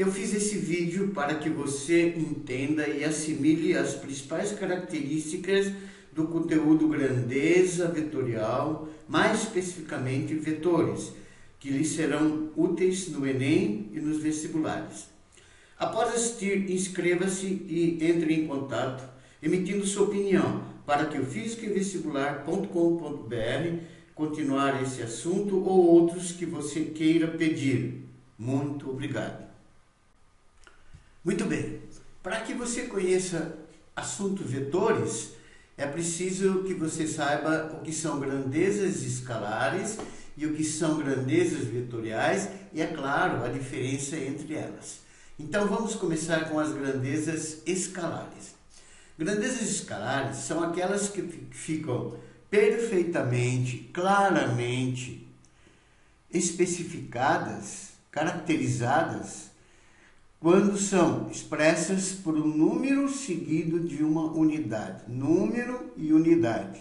Eu fiz esse vídeo para que você entenda e assimile as principais características do conteúdo grandeza vetorial, mais especificamente vetores, que lhe serão úteis no Enem e nos vestibulares. Após assistir, inscreva-se e entre em contato, emitindo sua opinião, para que o fisicaevestibular.com.br continuar esse assunto ou outros que você queira pedir. Muito obrigado. Muito bem, para que você conheça assunto vetores, é preciso que você saiba o que são grandezas escalares e o que são grandezas vetoriais e, é claro, a diferença entre elas. Então vamos começar com as grandezas escalares. Grandezas escalares são aquelas que ficam perfeitamente, claramente especificadas, caracterizadas, quando são expressas por um número seguido de uma unidade. Número e unidade.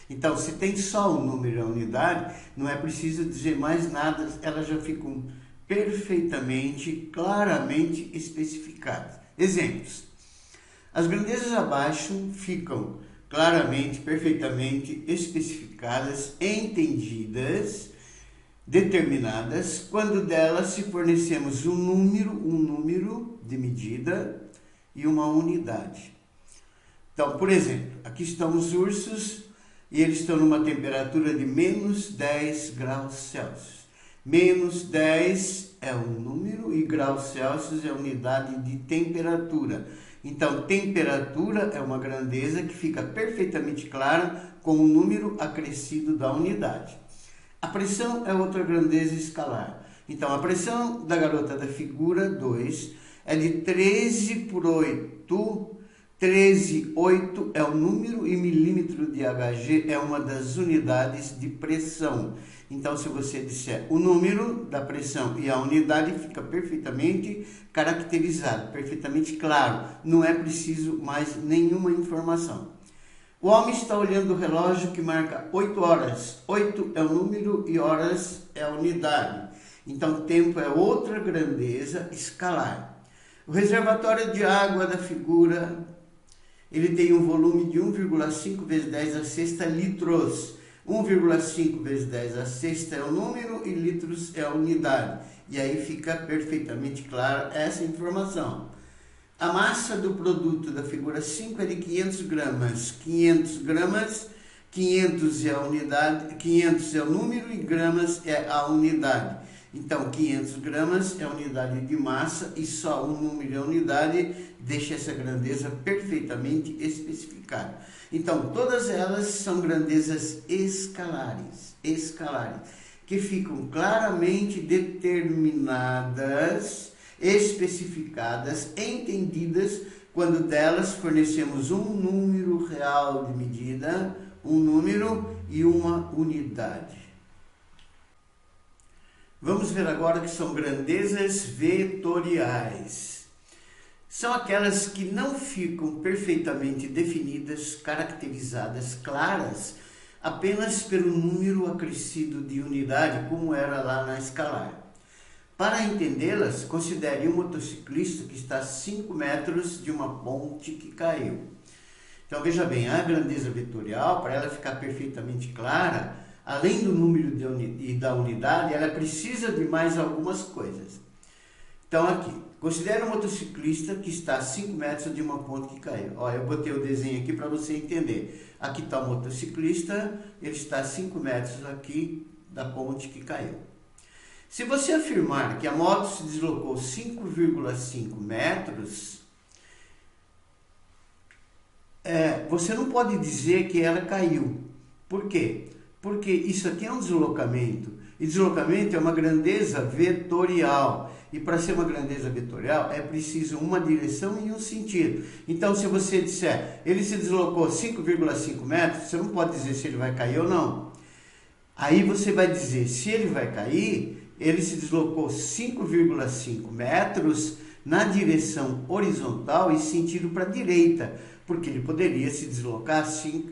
Então, se tem só um número e a unidade, não é preciso dizer mais nada, elas já ficam perfeitamente, claramente especificadas. Exemplos. As grandezas abaixo ficam claramente, perfeitamente especificadas, entendidas, determinadas, quando delas se fornecemos um número de medida e uma unidade. Então, por exemplo, aqui estão os ursos e eles estão numa temperatura de menos 10 graus Celsius. Menos 10 é um número e graus Celsius é a unidade de temperatura. Então, temperatura é uma grandeza que fica perfeitamente clara com o número acrescido da unidade. A pressão é outra grandeza escalar. Então, a pressão da garota da figura 2 é de 13 por 8. 13,8 é o número e milímetro de Hg é uma das unidades de pressão. Então, se você disser o número da pressão e a unidade, fica perfeitamente caracterizado, perfeitamente claro. Não é preciso mais nenhuma informação. O homem está olhando o relógio que marca 8 horas. 8 é o número e horas é a unidade. Então, tempo é outra grandeza escalar. O reservatório de água da figura, ele tem um volume de 1,5 vezes 10 a sexta litros. 1,5 vezes 10 a sexta é o número e litros é a unidade. E aí fica perfeitamente clara essa informação. A massa do produto da figura 5 é de 500 gramas. 500 gramas, 500 é a unidade, 500 é o número e gramas é a unidade. Então, 500 gramas é a unidade de massa e só o número e a unidade deixa essa grandeza perfeitamente especificada. Então, todas elas são grandezas escalares, que ficam claramente determinadas, especificadas, entendidas, quando delas fornecemos um número real de medida, um número e uma unidade. Vamos ver agora que são grandezas vetoriais. São aquelas que não ficam perfeitamente definidas, caracterizadas, claras, apenas pelo número acrescido de unidade, como era lá na escalar. Para entendê-las, considere um motociclista que está a 5 metros de uma ponte que caiu. Então, veja bem, a grandeza vetorial, para ela ficar perfeitamente clara, além do número e da unidade, ela precisa de mais algumas coisas. Então, aqui, considere um motociclista que está a 5 metros de uma ponte que caiu. Ó, eu botei o desenho aqui para você entender. Aqui está o motociclista, ele está a 5 metros aqui da ponte que caiu. Se você afirmar que a moto se deslocou 5,5 metros, você não pode dizer que ela caiu. Por quê? Porque isso aqui é um deslocamento. E deslocamento é uma grandeza vetorial. E para ser uma grandeza vetorial é preciso uma direção e um sentido. Então, se você disser, ele se deslocou 5,5 metros, você não pode dizer se ele vai cair ou não. Aí você vai dizer, se ele vai cair, ele se deslocou 5,5 metros na direção horizontal e sentido para a direita, porque ele poderia se deslocar,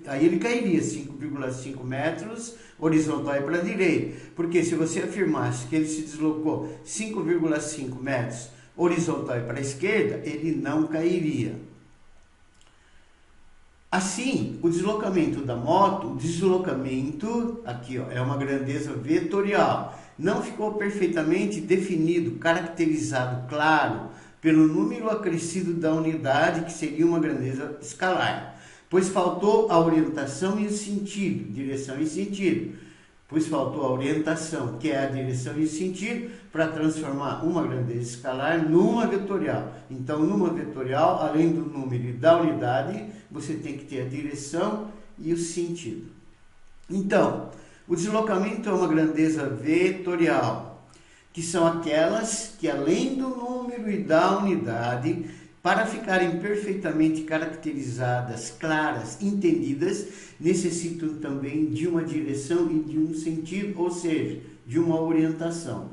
aí ele cairia 5,5 metros horizontal e para a direita, porque se você afirmasse que ele se deslocou 5,5 metros horizontal e para a esquerda, ele não cairia. Assim, o deslocamento da moto, o deslocamento, aqui ó, é uma grandeza vetorial. Não ficou perfeitamente definido, caracterizado, claro, pelo número acrescido da unidade, que seria uma grandeza escalar, pois faltou a orientação e o sentido, direção e sentido. Pois faltou a orientação, que é a direção e o sentido, para transformar uma grandeza escalar numa vetorial. Então, numa vetorial, além do número e da unidade, você tem que ter a direção e o sentido. Então, o deslocamento é uma grandeza vetorial, que são aquelas que, além do número e da unidade, para ficarem perfeitamente caracterizadas, claras, entendidas, necessitam também de uma direção e de um sentido, ou seja, de uma orientação.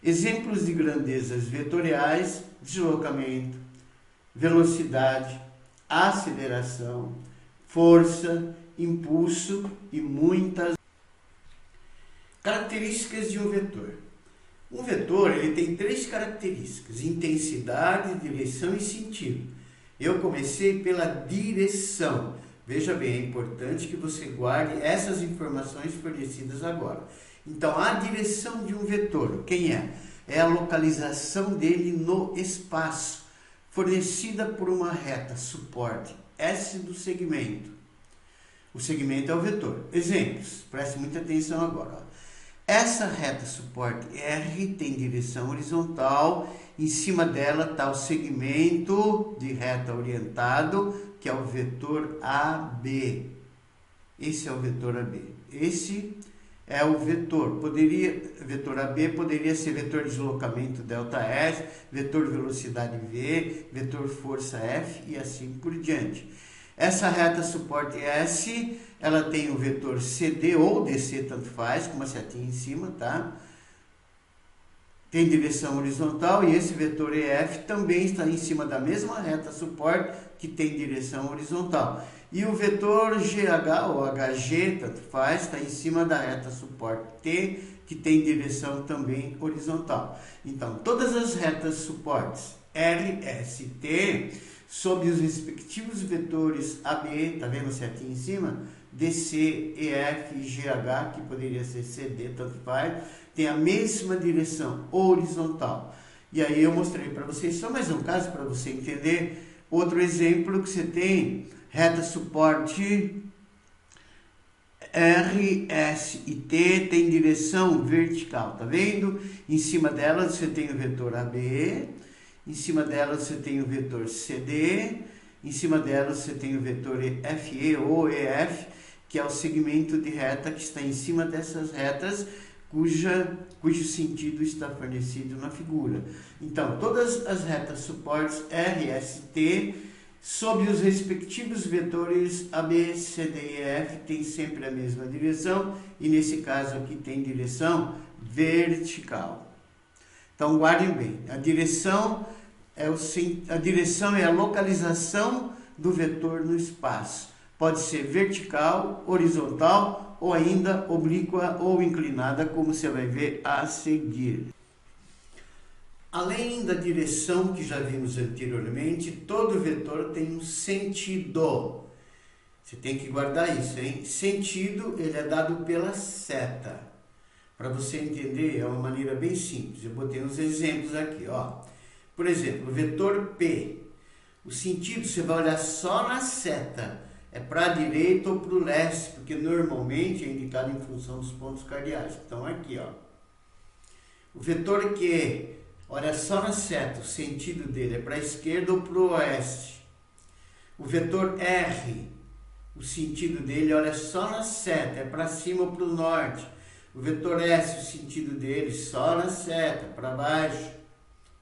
Exemplos de grandezas vetoriais: deslocamento, velocidade, aceleração, força, impulso e muitas características de um vetor. Um vetor ele tem 3 características: intensidade, direção e sentido. Eu comecei pela direção. Veja bem, é importante que você guarde essas informações fornecidas agora. Então, a direção de um vetor, quem é? É a localização dele no espaço, fornecida por uma reta suporte S do segmento. O segmento é o vetor. Exemplos, preste muita atenção agora. Essa reta suporte R tem direção horizontal, em cima dela está o segmento de reta orientado, que é o vetor AB. Esse é o vetor AB. Esse é o vetor. Vetor AB poderia ser vetor deslocamento ΔS, vetor velocidade V, vetor força F e assim por diante. Essa reta suporte S, ela tem o vetor CD ou DC, tanto faz, com uma setinha em cima, tá? Tem direção horizontal e esse vetor EF também está em cima da mesma reta suporte que tem direção horizontal. E o vetor GH ou HG, tanto faz, está em cima da reta suporte T, que tem direção também horizontal. Então, todas as retas suportes R, S e T, sob os respectivos vetores AB, tá vendo a setinha em cima? DC, EF e GH, que poderia ser CD, tanto faz, tem a mesma direção horizontal. E aí eu mostrei para vocês só mais um caso para você entender. Outro exemplo que você tem, reta suporte R, S e T tem direção vertical, tá vendo? Em cima dela você tem o vetor AB, em cima dela você tem o vetor CD, em cima dela você tem o vetor FE ou EF, que é o segmento de reta que está em cima dessas retas, cujo sentido está fornecido na figura. Então, todas as retas suportes R, S, T, sob os respectivos vetores AB, CD e EF, tem sempre a mesma direção, e nesse caso aqui tem direção vertical. Então, guardem bem, a direção é a localização do vetor no espaço. Pode ser vertical, horizontal ou ainda oblíqua ou inclinada, como você vai ver a seguir. Além da direção que já vimos anteriormente, todo vetor tem um sentido. Você tem que guardar isso, hein? Sentido, ele é dado pela seta. Para você entender, é uma maneira bem simples. Eu botei uns exemplos aqui, ó. Por exemplo, o vetor P. O sentido, você vai olhar só na seta. É para a direita ou para o leste, porque normalmente é indicado em função dos pontos cardeais, que estão aqui, ó. O vetor Q, olha só na seta, o sentido dele é para a esquerda ou para o oeste. O vetor R, o sentido dele, olha só na seta, é para cima ou para o norte. O vetor S, o sentido dele, só na seta, para baixo,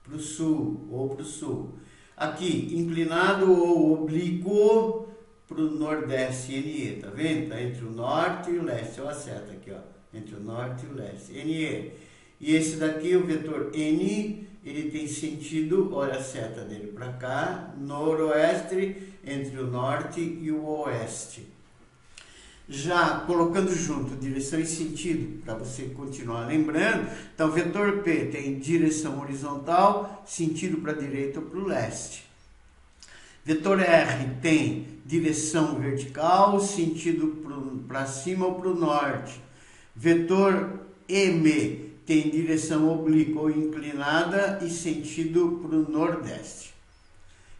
para o sul ou para o sul. Aqui, inclinado ou oblíquo para o nordeste, NE, tá vendo? Tá entre o norte e o leste, olha a seta aqui, ó, entre o norte e o leste, NE. E esse daqui, o vetor N, ele tem sentido, olha a seta dele para cá, noroeste, entre o norte e o oeste. Já colocando junto direção e sentido, para você continuar lembrando, então vetor P tem direção horizontal, sentido para a direita ou para o leste. Vetor R tem direção vertical, sentido para cima ou para o norte. Vetor M tem direção oblíqua ou inclinada e sentido para o nordeste.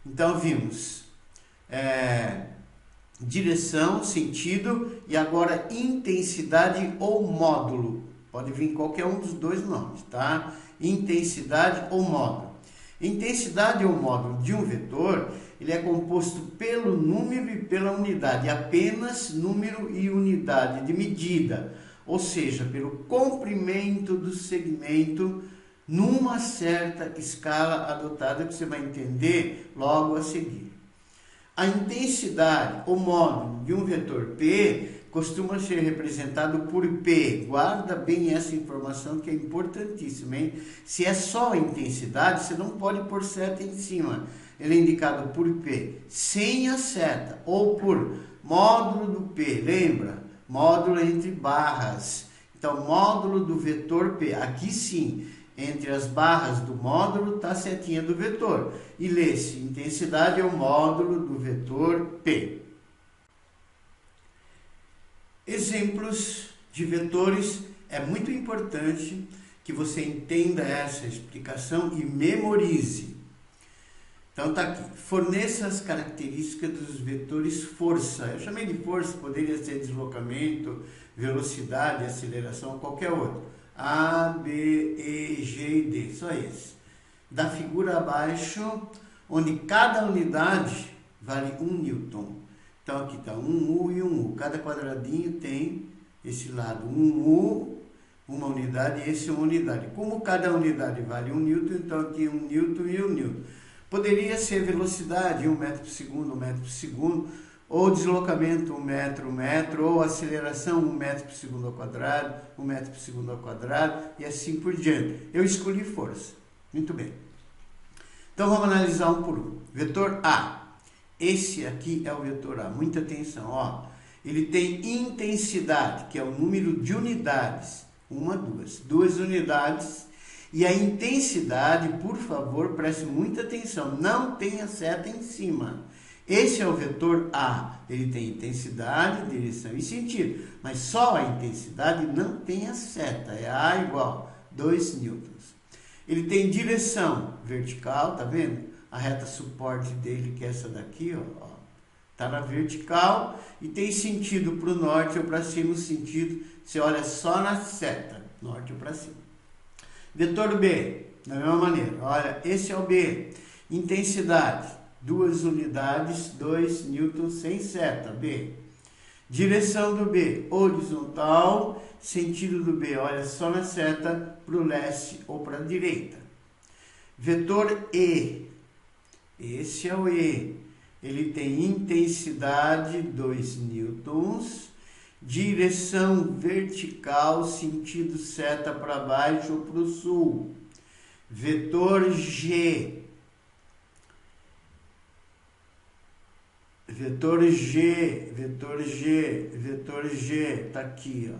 Então vimos direção, sentido e agora intensidade ou módulo. Pode vir qualquer um dos dois nomes, tá? Intensidade ou módulo. Intensidade ou módulo de um vetor, ele é composto pelo número e pela unidade, apenas número e unidade de medida, ou seja, pelo comprimento do segmento numa certa escala adotada, que você vai entender logo a seguir. A intensidade ou módulo de um vetor P costuma ser representado por P. Guarda bem essa informação que é importantíssima, hein? Se é só a intensidade, você não pode pôr seta em cima. Ele é indicado por P sem a seta ou por módulo do P. Lembra? Módulo entre barras. Então, módulo do vetor P. Aqui sim, entre as barras do módulo está a setinha do vetor. E lê-se, intensidade é o módulo do vetor P. Exemplos de vetores. É muito importante que você entenda essa explicação e memorize. Então tá aqui. Forneça as características dos vetores força. Eu chamei de força, poderia ser deslocamento, velocidade, aceleração, qualquer outro. A, B, E, G e D, só esse. Da figura abaixo, onde cada unidade vale 1 newton. Então aqui está 1U e 1U. Cada quadradinho tem esse lado 1U, uma unidade, e esse é uma unidade. Como cada unidade vale 1 newton, então aqui 1 newton e 1 newton. Poderia ser velocidade, 1 metro por segundo, 1 metro por segundo, ou deslocamento, 1 metro, ou aceleração, 1 metro por segundo ao quadrado, 1 metro por segundo ao quadrado, e assim por diante. Eu escolhi força. Muito bem. Então vamos analisar um por um. Vetor A. Esse aqui é o vetor A. Muita atenção, ó. Ele tem intensidade, que é o número de unidades. 1, 2. 2 unidades. E a intensidade, por favor, preste muita atenção. Não tenha seta em cima. Esse é o vetor A. Ele tem intensidade, direção e sentido. Mas só a intensidade não tem a seta. É A igual 2 newtons. Ele tem direção vertical, tá vendo? A reta suporte dele, que é essa daqui, ó. Tá na vertical. E tem sentido para o norte ou para cima. O sentido, você olha só na seta. Norte ou para cima. Vetor B, da mesma maneira. Olha, esse é o B. Intensidade. 2 unidades, 2 newtons sem seta, B. Direção do B, horizontal. Sentido do B, olha só na seta, para o leste ou para a direita. Vetor E, esse é o E. Ele tem intensidade, 2 newtons. Direção vertical, sentido seta para baixo ou para o sul. Vetor G. Vetor G, vetor G, vetor G, tá aqui, ó.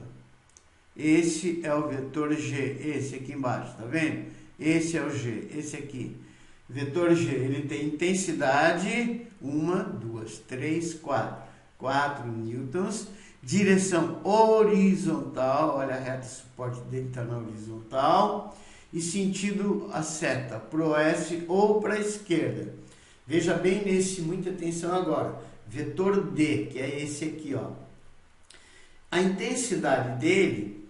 Esse é o vetor G, esse aqui embaixo, tá vendo? Esse é o G, esse aqui. Vetor G, ele tem intensidade, 1, 2, 3, 4. 4 newtons. Direção horizontal, olha a reta suporte dele está na horizontal. E sentido a seta, para o oeste ou para a esquerda. Veja bem nesse, muita atenção agora. Vetor D, que é esse aqui, ó. A intensidade dele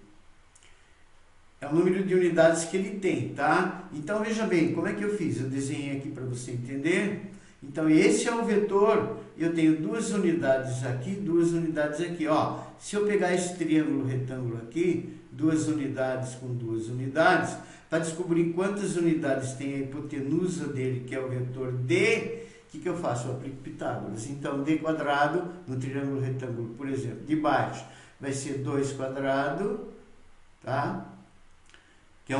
é o número de unidades que ele tem, tá? Então veja bem, como é que eu fiz? Eu desenhei aqui para você entender. Então esse é o vetor, eu tenho 2 unidades aqui, 2 unidades aqui, ó. Se eu pegar esse triângulo retângulo aqui, 2 unidades com 2 unidades, para descobrir quantas unidades tem a hipotenusa dele, que é o vetor D, o que eu faço? Eu aplico Pitágoras. Então D quadrado, no triângulo retângulo, por exemplo, de baixo, vai ser 2 quadrado, tá? Que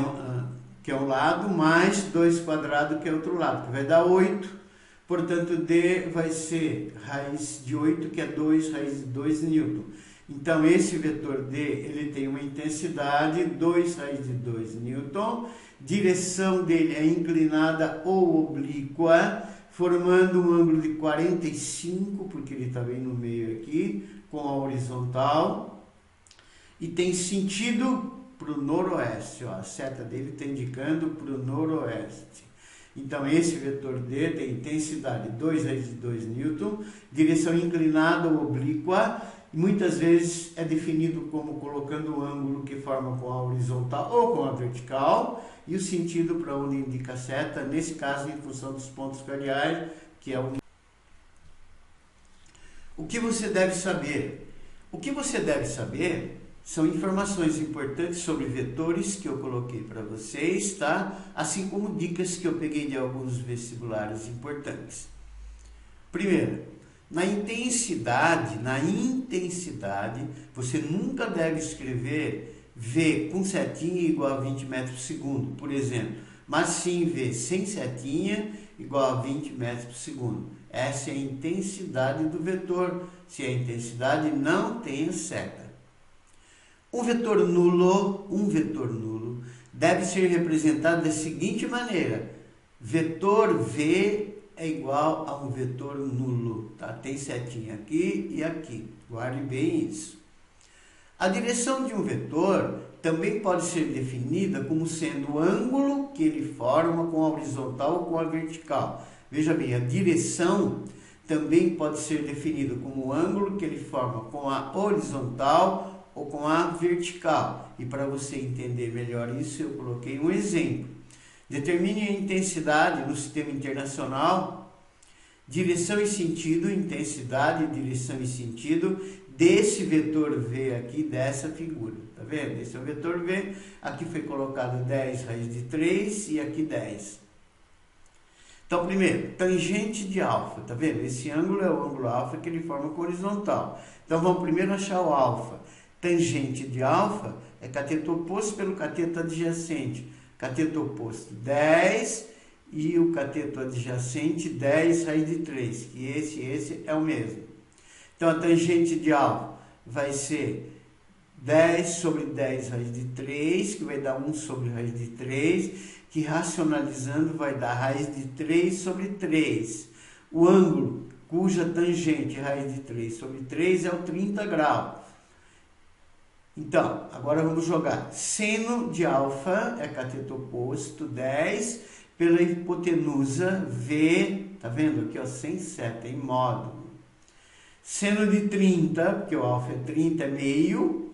é um lado, mais 2 quadrado, que é outro lado, que vai dar 8. Portanto, D vai ser raiz de 8, que é 2, raiz de 2 newton. Então, esse vetor D, ele tem uma intensidade 2 raiz de 2 newton, direção dele é inclinada ou oblíqua, formando um ângulo de 45, porque ele está bem no meio aqui, com a horizontal, e tem sentido para o noroeste, ó, a seta dele está indicando para o noroeste. Então, esse vetor D tem intensidade 2 raiz de 2 newton, direção inclinada ou oblíqua, muitas vezes é definido como colocando o ângulo que forma com a horizontal ou com a vertical, e o sentido para onde indica a seta, nesse caso em função dos pontos cardeais, que é o que você deve saber. O que você deve saber são informações importantes sobre vetores que eu coloquei para vocês, tá? Assim como dicas que eu peguei de alguns vestibulares importantes. Primeiro, na intensidade, você nunca deve escrever V com setinha igual a 20 metros por segundo, por exemplo, mas sim V sem setinha igual a 20 metros por segundo. Essa é a intensidade do vetor, se a intensidade não tem seta. Um vetor nulo deve ser representado da seguinte maneira: vetor V é igual a um vetor nulo, tá? Tem setinha aqui e aqui, guarde bem isso. A direção de um vetor também pode ser definida como sendo o ângulo que ele forma com a horizontal ou com a vertical. Veja bem, a direção também pode ser definida como o ângulo que ele forma com a horizontal ou com a vertical. E para você entender melhor isso, eu coloquei um exemplo. Determine a intensidade no sistema internacional, direção e sentido, intensidade, direção e sentido desse vetor V aqui, dessa figura. Tá vendo? Esse é o vetor V, aqui foi colocado 10 raiz de 3 e aqui 10. Então, primeiro, tangente de alfa, tá vendo? Esse ângulo é o ângulo alfa que ele forma com horizontal. Então, vamos primeiro achar o alfa. Tangente de alfa é cateto oposto pelo cateto adjacente. Cateto oposto 10 e o cateto adjacente 10 raiz de 3, que esse é o mesmo. Então, a tangente de alfa vai ser 10 sobre 10 raiz de 3, que vai dar 1 sobre raiz de 3, que racionalizando vai dar raiz de 3 sobre 3. O ângulo cuja tangente raiz de 3 sobre 3 é o 30 graus. Então, agora vamos jogar. Seno de alfa é cateto oposto 10 pela hipotenusa V, tá vendo aqui, ó, sem seta, em módulo. Seno de 30, porque o alfa é 30, é meio,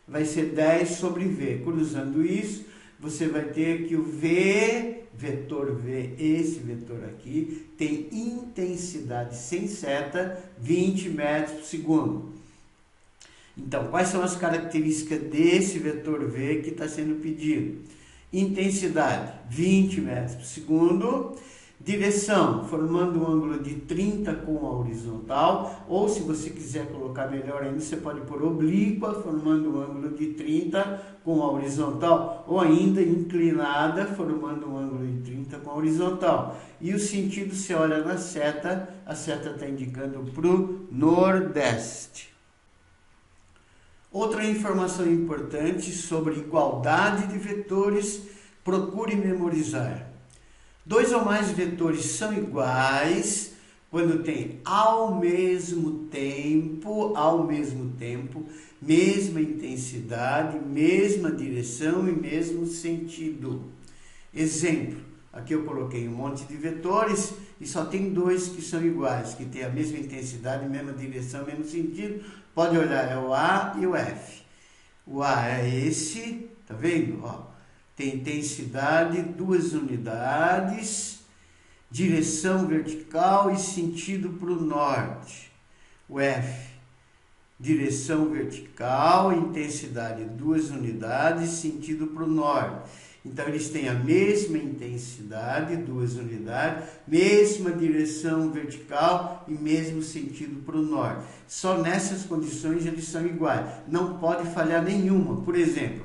vai ser 10 sobre V. Cruzando isso, você vai ter que o V, vetor V, esse vetor aqui, tem intensidade sem seta, 20 metros por segundo. Então, quais são as características desse vetor V que está sendo pedido? Intensidade, 20 metros por segundo. Direção, formando um ângulo de 30 com a horizontal, ou se você quiser colocar melhor ainda, você pode pôr oblíqua, formando um ângulo de 30 com a horizontal, ou ainda inclinada, formando um ângulo de 30 com a horizontal. E o sentido, você olha na seta, a seta está indicando para o nordeste. Outra informação importante sobre igualdade de vetores, procure memorizar. 2 ou mais vetores são iguais quando tem ao mesmo tempo, mesma intensidade, mesma direção e mesmo sentido. Exemplo, aqui eu coloquei um monte de vetores e só tem 2 que são iguais, que tem a mesma intensidade, mesma direção, mesmo sentido. Pode olhar, é o A e o F. O A é esse, tá vendo? Ó. Tem intensidade, 2 unidades, direção vertical e sentido para o norte. O F, direção vertical, intensidade, 2 unidades, sentido para o norte. Então, eles têm a mesma intensidade, 2 unidades, mesma direção vertical e mesmo sentido para o norte. Só nessas condições eles são iguais. Não pode falhar nenhuma. Por exemplo,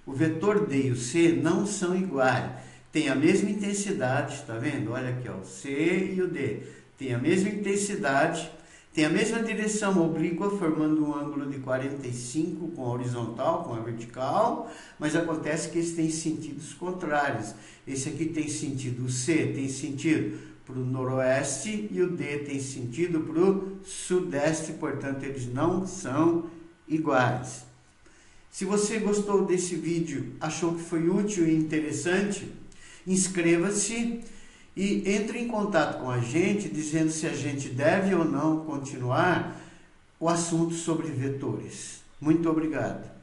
o vetor D e o C não são iguais. Tem a mesma intensidade, está vendo? Olha aqui, ó, o C e o D. Tem a mesma intensidade, tem a mesma direção oblíqua, formando um ângulo de 45 com a horizontal, com a vertical, mas acontece que eles têm sentidos contrários. Esse aqui tem sentido, o C tem sentido para o noroeste e o D tem sentido para o sudeste, portanto eles não são iguais. Se você gostou desse vídeo, achou que foi útil e interessante, inscreva-se e entre em contato com a gente, dizendo se a gente deve ou não continuar o assunto sobre vetores. Muito obrigado.